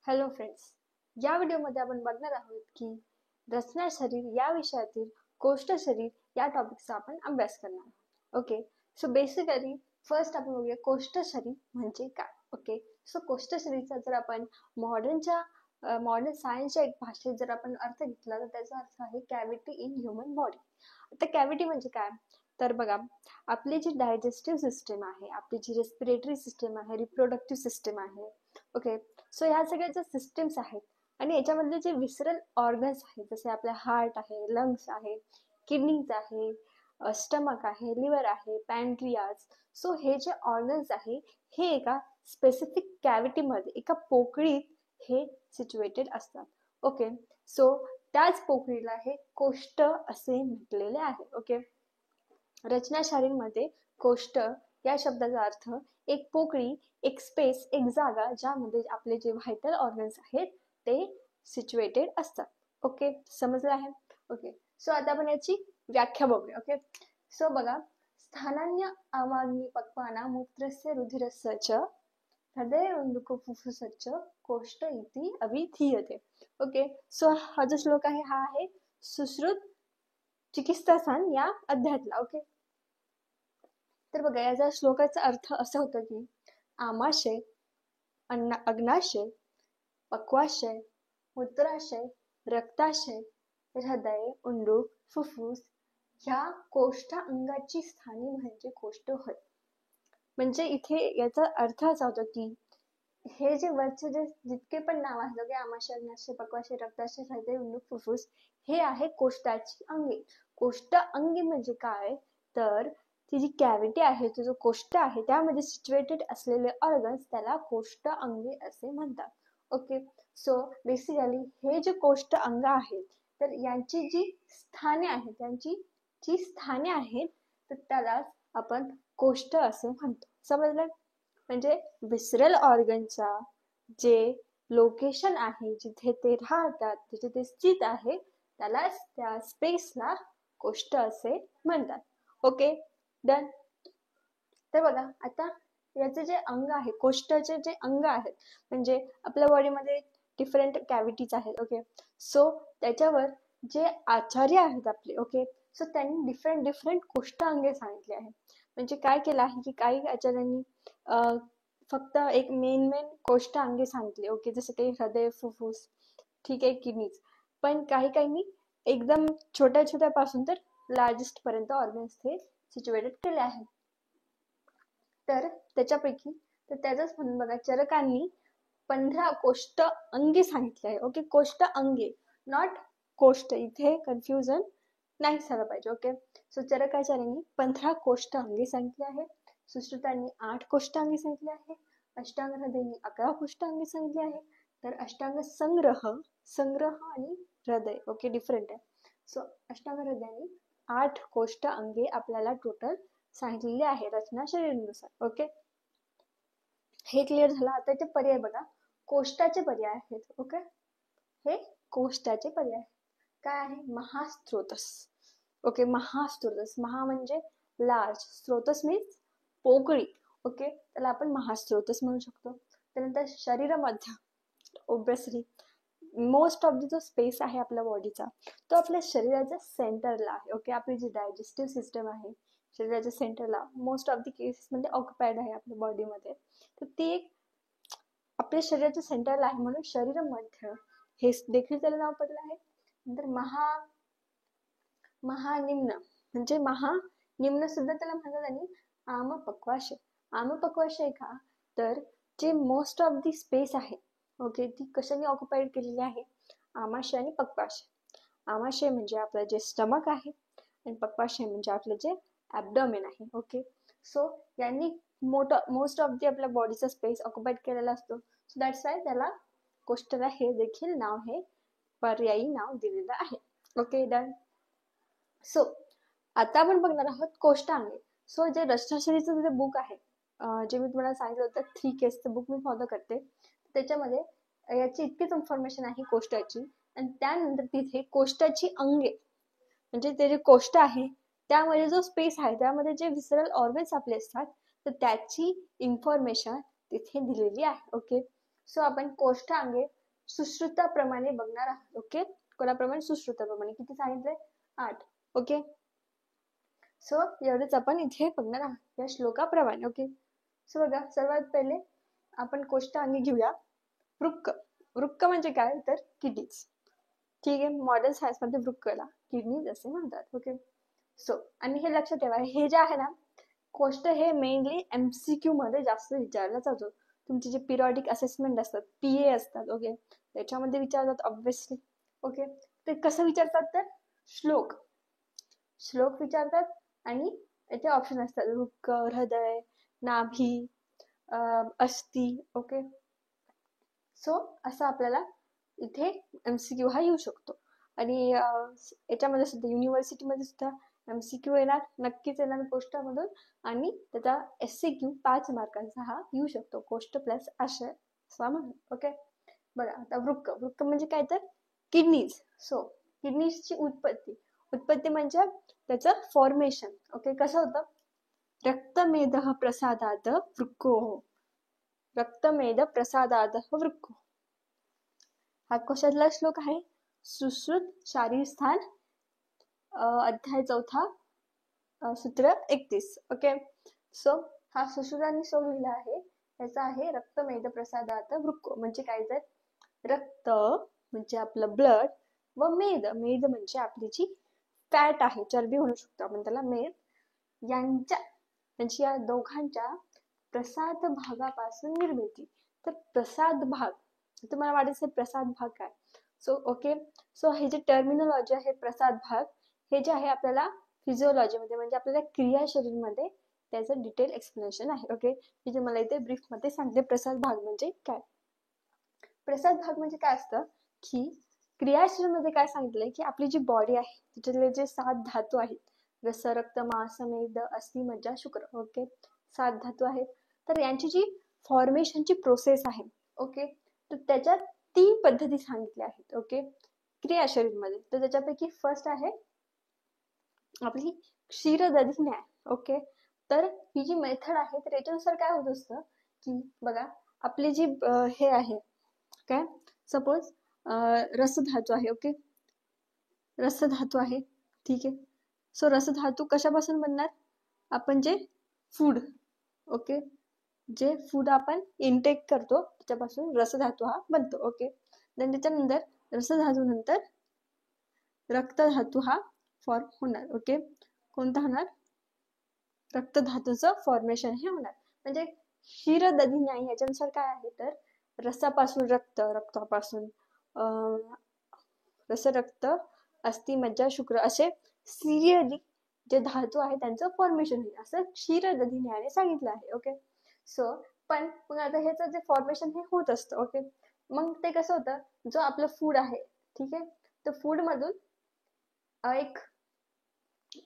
Hello friends, या व्हिडिओमध्ये आपण बघणार आहोत की रचना शरीर या विषयातील कोष्ठ शरीर या टॉपिकचा आपण अभ्यास करणार आहोत. ओके, सो बेसिकली फर्स्ट आपण बघूया कोष्ठ शरीर म्हणजे काय. ओके, सो कोष्ठ शरीरचा जर आपण मॉडर्न सायन्सच्या एक भाषेत जर आपण अर्थ घेतला तर त्याचा अर्थ आहे कॅव्हिटी इन ह्युमन बॉडी. आता कॅव्हिटी म्हणजे काय तर बघा, आपली जी डायजेस्टिव्ह सिस्टम आहे, आपली जी रेस्पिरेटरी सिस्टम आहे, रिप्रोडक्टिव्ह सिस्टम आहे. ओके, सो ह्या सगळ्या ज्या सिस्टम्स आहेत आणि याच्यामधले जे विसरल ऑर्गन्स आहेत जसे आपले हार्ट आहे, लंग्स आहे, किडनीज आहे, स्टमक आहे, लिव्हर आहे, पॅनक्रियाज. सो हे जे ऑर्गन्स आहे हे एका स्पेसिफिक कॅव्हिटीमध्ये एका पोकळीत हे सिच्युएटेड असतात. ओके, सो त्याच पोकळीला हे कोष्ठ असे म्हटलेले आहे. ओके, रचनाशास्त्रामध्ये कोष्ठ या शब्दाचा अर्थ एक पोकळी, एक स्पेस, एक जागा ज्यामध्ये आपले जे व्हायटल ऑर्गन्स आहेत ते सिच्युएटेड असतात. ओके, समजलं आहे. ओके, सो आता आपण याची व्याख्या बघूया. ओके, सो बघा, स्थानान्य अवाग्नि पक्वाना मूत्रस्य रुधिरस्य च हृदय उंडुक फुफ्फुसच्च कोष्ठ इति अभिधीयते. ओके, सो हा जो श्लोक आहे हा आहे सुश्रुत चिकित्सास्थान या अध्यायातला. ओके, तर बघा याचा श्लोकाचा अर्थ असा होता की आमाशय, अग्नाशय, पक्वाशय, मूत्राशय, रक्ताशय, हृदय, उंडूक, फुफ्फुस ह्या कोष्ठ अंगाची स्थाने म्हणजे कोष्ठ होय. म्हणजे इथे याचा अर्थ असा होता की हे जे वरचे जे जितके पण नाव आहेत की आमाशय, अग्नाशय, पक्वाशय, रक्ताशय, हृदय, उंडूक, फुफ्फुस हे आहे कोष्ठाची अंगे. कोष्ठ अंगे म्हणजे काय तर ती जी कॅव्हिटी आहे, तो जो कोष्ठ आहे त्यामध्ये सिच्युएटेड असलेले ऑर्गन्स त्याला कोष्ठ अंगे असे म्हणतात. ओके, सो बेसिकली हे जे कोष्ठ अंग आहेत तर यांची जी स्थाने आहेत, त्यांची जी स्थाने आहेत तर त्याला आपण कोष्ठ असे म्हणतो. समजलं? म्हणजे विसरल ऑर्गनचा जे लोकेशन आहे, जिथे ते राहतात, जिथे ते स्थित आहे त्यालाच त्या स्पेसला कोष्ठ असे म्हणतात. Okay, done. तर बघा आता याचे जे अंग आहे, कोष्ठाचे जे अंग आहेत म्हणजे आपल्या बॉडीमध्ये डिफरंट कॅव्हिटीज आहेत. ओके, सो त्याच्यावर जे आचार्य आहेत आपले, ओके, सो त्यांनी डिफरंट कोष्ठ अंगे सांगितले आहेत. म्हणजे काय केलं आहे की काही आचार्यांनी फक्त एक मेन कोष्ठ अंगे सांगितले. ओके, जसं काही हृदय, फुफ्फुस, ठीक आहे, किडनीज. पण काहींनी एकदम छोट्या पासून तर लार्जेस्ट पर्यंत ऑर्गन्स हे सिच्युएटेड केले आहेत. तर त्याच्यापैकी तर त्याच म्हणून बघा चरकांनी 15 कोष्ठ अंगे सांगितले आहे. ओके, कोष्ठ अंगे, नॉट कोष्ठ, इथे कन्फ्युजन नाही झालं पाहिजे. ओके, सो चरकाचार्यांनी 15 कोष्ठ अंगे सांगितले आहे, सुश्रुतांनी 8 कोष्ठ अंगे सांगितले आहे, अष्टांग हृदयांनी 11 कोष्ठ अंगे सांगितले आहे, तर अष्टांग संग्रह आणि हृदय ओके डिफरंट आहे. सो अष्टांग हृदयांनी 8 कोष्ठ अंगे आपल्याला टोटल सांगितलेले आहे रचना शरीरानुसार. ओके, हे क्लिअर झालं. आता ते पर्याय बघा, कोष्ठाचे पर्याय आहेत. ओके, हे कोष्ठाचे पर्याय काय आहे? महास्त्रोतस. ओके, महास्त्रोतस, महा म्हणजे लार्ज, स्त्रोतस मीन्स पोकळी. ओके, त्याला आपण महास्त्रोतस म्हणू शकतो. त्यानंतर शरीरामध्ये ओब्वियसली मोस्ट ऑफ जो स्पेस आहे आपल्या बॉडीचा तो आपल्या शरीराच्या सेंटरला आहे. ओके, आपली जी डायजेस्टिव्ह सिस्टम आहे शरीराच्या सेंटरला मोस्ट ऑफ द केसेस मध्ये ऑक्युपाइड आहे आपल्या बॉडीमध्ये. तर ती एक आपल्या शरीराच्या सेंटरला आहे म्हणून शरीरामध्ये हे देखील त्याला नाव पडलं आहे. नंतर महानिम्न म्हणजे महानिम्न सुद्धा त्याला म्हणतात. आणि आमपक्वाशय, आमपक्वाशय का तर जे मोस्ट ऑफ दी स्पेस आहे ओके ती कशाने ऑक्युपाइड केलेली आहे? आमाशय आणि पक्वाशय. आमाशय म्हणजे आपलं जे स्टमक आहे आणि पक्वाशय म्हणजे आपलं जे ॲब्डोमेन आहे. ओके, सो यांनी मोस्ट ऑफ दी आपल्या बॉडीचा स्पेस ऑक्युपाइड केलेला असतो. सो दॅट्स वाय त्याला कोष्ठला हे देखील नाव हे पर्यायी नाव दिलेलं आहे. Okay, done. सो आता आपण बघणार आहोत कोष्ठ अंगे. सो जे रचनाशरीचं जे बुक आहे जे मी तुम्हाला सांगितलं होतं 3 केसचं बुक मी फॉलो करते, त्याच्यामध्ये याची इतकीच इन्फॉर्मेशन आहे कोष्ठाची. आणि त्यानंतर तिथे कोष्ठाची अंगे म्हणजे ते जे कोष्ठ आहे त्यामध्ये जो स्पेस आहे त्यामध्ये जे विसरल ऑर्गन्स आपले असतात तर त्याची इन्फॉर्मेशन तिथे दिलेली आहे. ओके, सो आपण कोष्टांगे सुश्रुताप्रमाणे बघणार आहोत. ओके, कोणाप्रमाणे? सुश्रुताप्रमाणे. किती सांगितले? 8. ओके, सो एवढेच आपण इथे बघणार आहोत या श्लोकाप्रमाणे. ओके, सो बघा, सर्वात पहिले आपण कोष्टांगे घेऊया. वृक्क. वृक्क म्हणजे काय तर किडनीज. ठीक आहे, मॉडर्न सायन्स मध्ये वृक्कला किडनीज असे म्हणतात. ओके, सो आणि हे लक्षात ठेवा, हे जे आहे ना कोष्ट, हे मेनली MCQ मध्ये जास्त विचारला जातो. तुमचे जे पिरियडिक असेसमेंट असतात, PA असतात, ओके, त्याच्यामध्ये विचारतात ऑब्विसली. ओके, ते कसं विचारतात तर श्लोक श्लोक विचारतात आणि याचे ऑप्शन असतात वृक्क, हृदय, नाभी, अस्थि. ओके, सो असं आपल्याला इथे MCQ हा येऊ शकतो. आणि याच्यामध्ये सुद्धा युनिव्हर्सिटीमध्ये सुद्धा MCQ येणार, नक्कीच येणार कोष्टामधून. आणि त्याचा SCQ 5 मार्कांचा हा येऊ शकतो, कोष्ट प्लस आशय असा म्हणून. ओके, बघा आता वृक्क. वृक्क म्हणजे काय तर किडनीज. सो किडनीजची उत्पत्ती. उत्पत्ती म्हणजे त्याचं फॉर्मेशन. ओके, कसं होतं? रक्तमेद प्रसादात वृक्को. रक्तमेद प्रसादात वृक्को. हा कशातला श्लोक आहे? सुश्रुत शारीर स्थान, अध्याय 4, सूत्र 31. ओके, सो हा सुश्रुतांनी सोडलेला आहे. त्याचा आहे रक्तमेद प्रसादात वृक्को. म्हणजे काय तर रक्त म्हणजे आपलं ब्लड, व मेद. मेद म्हणजे आपली जी फॅट आहे, चरबी म्हणू शकतो आपण त्याला, मेद, यांची या दोघांच्या प्रसाद भागापासून निर्मिती. तर प्रसाद भाग, तुम्हाला वाटायचं प्रसाद भाग काय? सो ओके, सो हे जे टर्मिनॉलॉजी आहे प्रसाद भाग, हे जे आहे आपल्याला फिजिओलॉजी मध्ये म्हणजे आपल्याला क्रियाशरीर मध्ये त्याचं डिटेल एक्सप्लेनेशन आहे. ओके, मी तुम्हाला इथे ब्रीफ मध्ये सांगते प्रसाद भाग म्हणजे काय. प्रसाद भाग म्हणजे काय असतं की क्रियाशरीर मध्ये काय सांगितलंय की आपली जी बॉडी आहे त्याच्यातले जे 7 धातू आहेत, रस, रक्त, मांस, मेद, अस्थि, मज्जा, शुक्र. ओके, 7 धातू आहेत. तर यांची जी फॉर्मेशनची प्रोसेस आहे, ओके, तर त्याच्यात 3 पद्धती सांगितल्या आहेत. ओके, क्रियाशरीर मध्ये. तर त्याच्यापैकी फर्स्ट आहे आपली क्षीरदधी न्याय. ओके, तर ही जी मेथड आहे तर याच्यानुसार काय होत असतं की बघा, आपली जी हे आहे काय, सपोज रसधातू आहे. ओके, रसधातू आहे, ठीक आहे. सो रसधातू कशापासून बनणार? आपण जे फूड, ओके, जे फूड आपण इनटेक करतो त्याच्यापासून रसधातू हा बनतो. ओके, देन त्याच्यानंतर रसधातू नंतर रक्तधातू हा फॉर्म होणार. ओके, कोणता होणार? रक्तधातूचं फॉर्मेशन हे होणार. म्हणजे क्षीरदधी न्याय याच्यानुसार काय आहे तर रसापासून रक्त, रक्तापासून रस, रक्त, अस्थि, मज्जा, शुक्र असे सिरियली जे धातू आहे त्यांचं फॉर्मेशन होईल असं क्षीरदधी न्यायाने सांगितलं आहे. ओके, सो पण मग आता ह्याचं जे फॉर्मेशन हे होत असतं. ओके, मग ते कसं होतं, जो आपलं फूड आहे, ठीक आहे, तर फूड मधून एक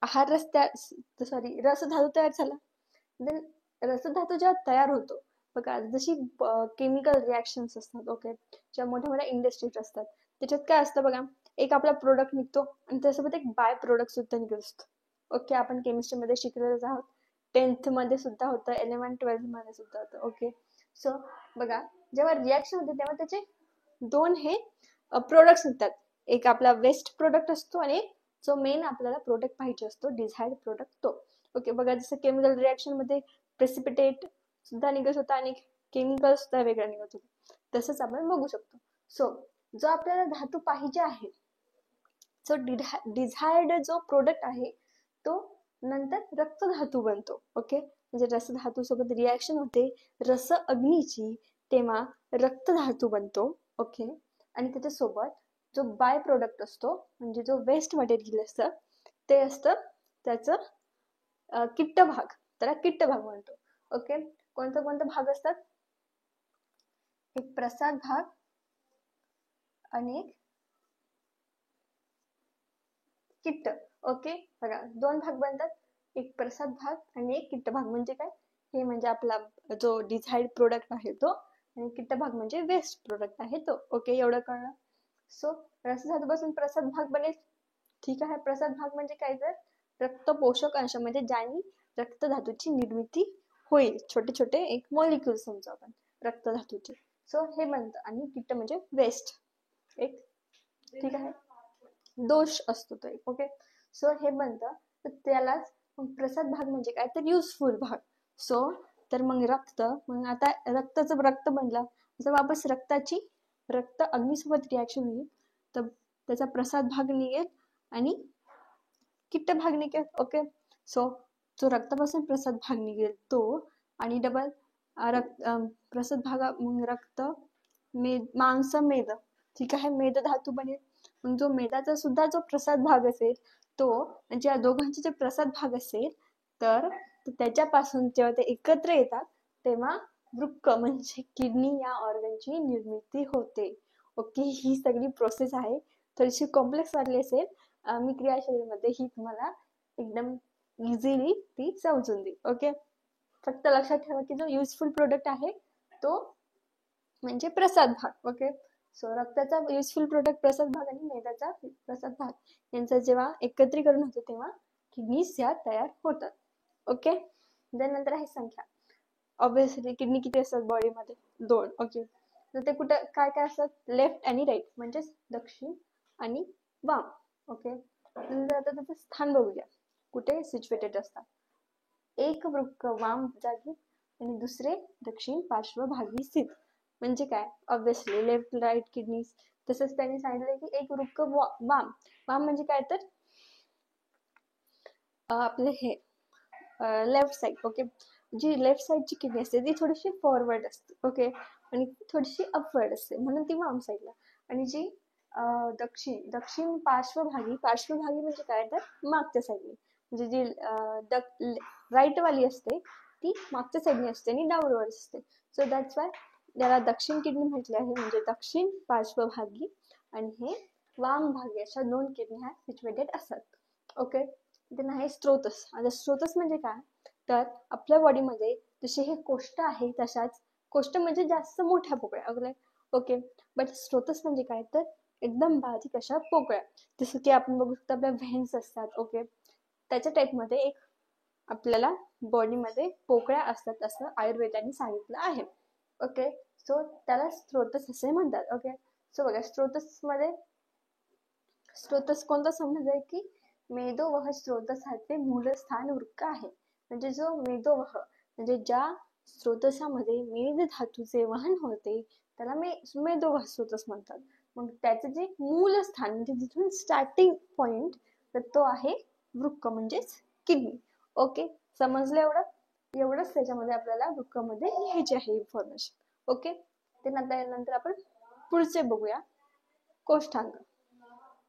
आहार रसधातू तयार झाला. देन रसधातू जेव्हा तयार होतो बघा, जशी केमिकल रिॲक्शन्स असतात, ओके, ज्या मोठ्या मोठ्या इंडस्ट्रीज असतात त्याच्यात काय असतं बघा, एक आपला प्रोडक्ट निघतो आणि त्यासोबत एक बाय प्रोडक्ट सुद्धा निघत असतो. ओके, आपण केमिस्ट्री मध्ये शिकलेलोच आहोत, 10th मध्ये सुद्धा होतं, 11th 12th मध्ये सुद्धा होतं. ओके, सो बघा, जेव्हा रिॲक्शन होते तेव्हा त्याचे 2 हे प्रोडक्ट्स निघतात. एक आपला वेस्ट प्रोडक्ट असतो आणि जो मेन आपल्याला प्रोडक्ट पाहिजे असतो, डिझायर्ड प्रोडक्ट तो. ओके, बघा, जसं केमिकल रिॲक्शन मध्ये प्रेसिपिटेट सुद्धा निघत होता आणि केमिकल सुद्धा वेगळा निघत होता, तसंच आपण बघू शकतो. सो जो आपल्याला धातू पाहिजे आहे, जो डिझायर्ड जो प्रोडक्ट आहे तो नंतर रक्तधातू बनतो. ओके, म्हणजे रसधातू सोबत रिॲक्शन होते रस अग्नीची, तेव्हा रक्तधातू बनतो. ओके, आणि त्याच्यासोबत जो बाय प्रोडक्ट असतो म्हणजे जो वेस्ट मटेरियल असतं ते असतं त्याचं किट्ट भाग, त्याला किट्ट भाग म्हणतो. ओके, कोणता भाग असतात? एक प्रसाद भाग आणि एक किट्ट. ओके, बघा, 2 भाग बनतात, एक प्रसाद भाग आणि एक किट्ट भाग. म्हणजे काय? हे म्हणजे आपला जो डिझायर्ड प्रोडक्ट आहे तो, आणि किट्ट भाग म्हणजे वेस्ट प्रोडक्ट आहे तो. ओके, एवढं कळलं. सो रसधातूपासून प्रसाद भाग बनेल. ठीक आहे, प्रसाद भाग म्हणजे काय तर रक्त पोषक अंश, म्हणजे ज्याने रक्तधातूची निर्मिती होईल, छोटे छोटे एक मॉलिक्यूल समजा आपण रक्तधातूचे. सो हे बनतं. आणि किट्ट म्हणजे वेस्ट, एक ठीक आहे दोष असतो तो एक. ओके, सो हे बनतं. तर त्यालाच प्रसाद भाग म्हणजे काय तर युजफुल भाग. सो तर मग रक्त, मग आता रक्ताचं रक्त बनलं तर वापस रक्त अग्नीसोबत रिॲक्शन होईल तर त्याचा प्रसाद भाग निघेल आणि किट्ट भाग निघेल. ओके, सो जो रक्तापासून प्रसाद भाग निघेल तो, आणि डबल प्रसाद भागा मग रक्त मांस मेद, ठीक आहे, मेद धातू बनेल. मग जो मेदाचा सुद्धा जो प्रसाद भाग असेल तो, म्हणजे या दोघांचे जे प्रसाद भाग असेल तर त्याच्यापासून जेव्हा ते एकत्र येतात तेव्हा वृक्क म्हणजे किडनी या ऑर्गनची निर्मिती होते. ओके, ही सगळी प्रोसेस आहे. थोडीशी कॉम्प्लेक्स वाटली असेल, मी क्रियाशैलीमध्ये ही तुम्हाला एकदम इझिली ती समजून देईल. ओके, फक्त लक्षात ठेवा की जो युजफुल प्रोडक्ट आहे तो म्हणजे प्रसाद भाग. ओके, सो रक्ताचा युजफुल प्रोडक्ट प्रसाद भाग आणि मेदाचा प्रसाद भाग यांचं जेव्हा एकत्रीकरण होतं तेव्हा किडनीज या तयार होतात. ओके, नंतर आहे संख्या. ऑब्विसली किडनी किती असतात बॉडीमध्ये? 2. ओके, तर ते कुठं काय काय असतात? लेफ्ट आणि राईट, म्हणजेच दक्षिण आणि वाम. ओके, नंतर आता त्याचं स्थान बघूया, कुठे सिच्युएटेड असतात. एक वृक्क वाम जागी आणि दुसरे दक्षिण पार्श्वभागी स्थित. म्हणजे काय? Obviously left right kidneys. तसंच त्यांनी सांगितलं की एक वृक्क वाम म्हणजे काय तर आपले हे लेफ्ट साईड. ओके, जी लेफ्ट साईडची किडनी असते ती थोडीशी फॉरवर्ड असते. ओके, आणि थोडीशी अपवर्ड असते म्हणून ती वाम साईडला. आणि जी दक्षिण पार्श्वभागी म्हणजे काय तर मागच्या साईडने, म्हणजे जी राईट वाली असते ती मागच्या साईडने असते आणि डाऊनवर्ड असते. सो दॅट्स वाय त्याला दक्षिण किडनी म्हटले आहे, म्हणजे दक्षिण पार्श्वभागी. आणि हे वाम भागी अशा 2 किडनी ह्या सिच्युएटेड असतात. ओके, त्यांना आहे स्त्रोतस. आता स्त्रोतस म्हणजे काय तर आपल्या बॉडीमध्ये जसे हे कोष्ट आहे तशाच कोष्ट म्हणजे जास्त मोठ्या पोकळ्या अगले. ओके, बट स्त्रोतस म्हणजे काय तर एकदम बारीक अशा पोकळ्या, जसं की आपण बघू शकतो आपल्या व्हेन्स असतात. ओके, त्याच्या टाईपमध्ये एक आपल्याला बॉडीमध्ये पोकळ्या असतात असं आयुर्वेदाने सांगितलं आहे. ओके, सो त्याला स्त्रोतस असे म्हणतात. ओके, सो बघा स्त्रोतस कोणता समज आहे की मेदोवह स्त्रोतसाचे मूलस्थान वृक्क आहे. म्हणजे जो मेदोवह म्हणजे ज्या स्त्रोतसामध्ये मेद धातूचे वहन होते त्याला मेदोवह स्त्रोतस म्हणतात. मग त्याचे जे मूलस्थान म्हणजे जिथून स्टार्टिंग पॉइंट तर तो आहे वृक्क म्हणजेच किडनी. ओके, समजलं एवढंच त्याच्यामध्ये आपल्याला वृक्कामध्ये लिहायचे आहे इन्फॉर्मेशन. ओके, ते नंतर आपण पुढचे बघूया कोष्ठांग.